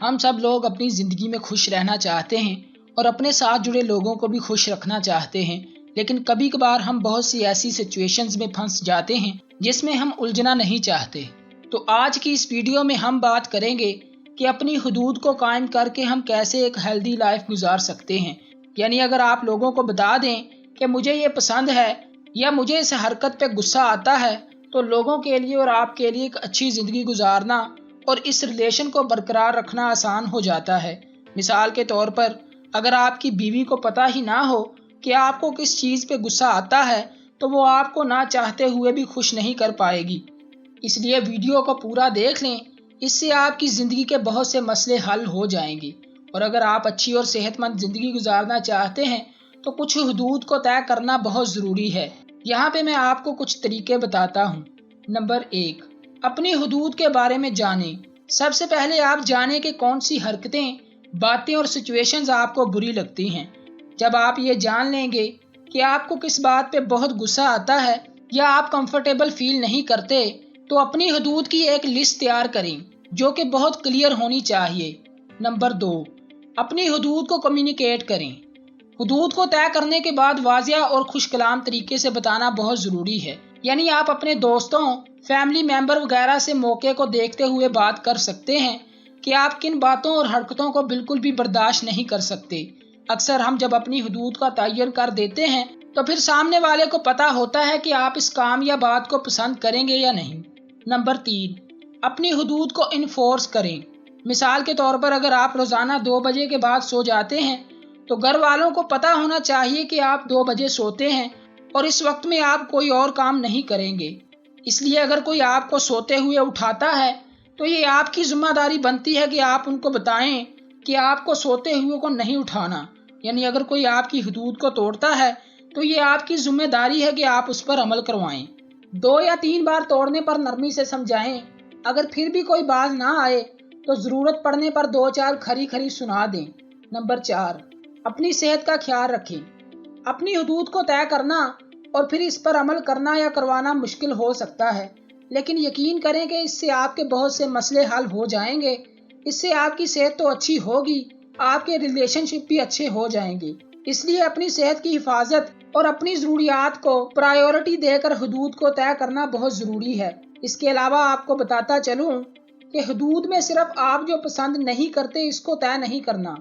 ہم سب لوگ اپنی زندگی میں خوش رہنا چاہتے ہیں اور اپنے ساتھ جڑے لوگوں کو بھی خوش رکھنا چاہتے ہیں، لیکن کبھی کبھار ہم بہت سی ایسی سچویشنز میں پھنس جاتے ہیں جس میں ہم الجھنا نہیں چاہتے۔ تو آج کی اس ویڈیو میں ہم بات کریں گے کہ اپنی حدود کو قائم کر کے ہم کیسے ایک ہیلدی لائف گزار سکتے ہیں۔ یعنی اگر آپ لوگوں کو بتا دیں کہ مجھے یہ پسند ہے یا مجھے اس حرکت پہ غصہ آتا ہے، تو لوگوں کے لیے اور آپ کے لیے ایک اچھی زندگی گزارنا اور اس ریلیشن کو برقرار رکھنا آسان ہو جاتا ہے۔ مثال کے طور پر اگر آپ کی بیوی کو پتہ ہی نہ ہو کہ آپ کو کس چیز پہ غصہ آتا ہے تو وہ آپ کو نہ چاہتے ہوئے بھی خوش نہیں کر پائے گی۔ اس لیے ویڈیو کو پورا دیکھ لیں، اس سے آپ کی زندگی کے بہت سے مسئلے حل ہو جائیں گے۔ اور اگر آپ اچھی اور صحت مند زندگی گزارنا چاہتے ہیں تو کچھ حدود کو طے کرنا بہت ضروری ہے۔ یہاں پہ میں آپ کو کچھ طریقے بتاتا ہوں۔ نمبر 1، اپنی حدود کے بارے میں جانیں۔ سب سے پہلے آپ جانیں کہ کون سی حرکتیں، باتیں اور سچویشنز آپ کو بری لگتی ہیں۔ جب آپ یہ جان لیں گے کہ آپ کو کس بات پہ بہت غصہ آتا ہے یا آپ کمفرٹیبل فیل نہیں کرتے، تو اپنی حدود کی ایک لسٹ تیار کریں جو کہ بہت کلیئر ہونی چاہیے۔ نمبر 2، اپنی حدود کو کمیونیکیٹ کریں۔ حدود کو طے کرنے کے بعد واضح اور خوش کلام طریقے سے بتانا بہت ضروری ہے۔ یعنی آپ اپنے دوستوں، فیملی ممبر وغیرہ سے موقع کو دیکھتے ہوئے بات کر سکتے ہیں کہ آپ کن باتوں اور حرکتوں کو بالکل بھی برداشت نہیں کر سکتے۔ اکثر ہم جب اپنی حدود کا تعین کر دیتے ہیں تو پھر سامنے والے کو پتہ ہوتا ہے کہ آپ اس کام یا بات کو پسند کریں گے یا نہیں۔ نمبر 3، اپنی حدود کو انفورس کریں۔ مثال کے طور پر اگر آپ روزانہ 2 بجے کے بعد سو جاتے ہیں تو گھر والوں کو پتہ ہونا چاہیے کہ آپ 2 بجے سوتے ہیں اور اس وقت میں آپ کوئی اور کام نہیں کریں گے۔ اس لیے اگر کوئی آپ کو سوتے ہوئے اٹھاتا ہے تو یہ آپ کی ذمہ داری بنتی ہے کہ آپ ان کو بتائیں کہ آپ کو سوتے ہوئے کو نہیں اٹھانا۔ یعنی اگر کوئی آپ کی حدود کو توڑتا ہے تو یہ آپ کی ذمہ داری ہے کہ آپ اس پر عمل کروائیں۔ 2 یا 3 بار توڑنے پر نرمی سے سمجھائیں۔ اگر پھر بھی کوئی باز نہ آئے تو ضرورت پڑنے پر 2-4 کھری کھری سنا دیں۔ نمبر 4، اپنی صحت کا خیال رکھیں۔ اپنی حدود کو طے کرنا اور پھر اس پر عمل کرنا یا کروانا مشکل ہو سکتا ہے، لیکن یقین کریں کہ اس سے آپ کے بہت سے مسئلے حل ہو جائیں گے۔ اس سے آپ کی صحت تو اچھی ہوگی، آپ کے ریلیشن شپ بھی اچھے ہو جائیں گے۔ اس لیے اپنی صحت کی حفاظت اور اپنی ضروریات کو پرائیورٹی دے کر حدود کو طے کرنا بہت ضروری ہے۔ اس کے علاوہ آپ کو بتاتا چلوں کہ حدود میں صرف آپ جو پسند نہیں کرتے اس کو طے نہیں کرنا،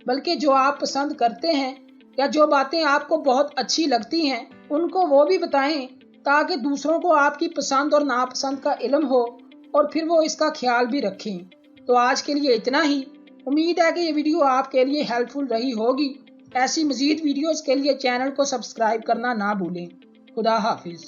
بلکہ جو آپ پسند کرتے ہیں یا جو باتیں آپ کو بہت اچھی لگتی ہیں ان کو وہ بھی بتائیں، تاکہ دوسروں کو آپ کی پسند اور ناپسند کا علم ہو اور پھر وہ اس کا خیال بھی رکھیں۔ تو آج کے لیے اتنا ہی۔ امید ہے کہ یہ ویڈیو آپ کے لیے ہیلپ فل رہی ہوگی۔ ایسی مزید ویڈیوز کے لیے چینل کو سبسکرائب کرنا نہ بھولیں۔ خدا حافظ۔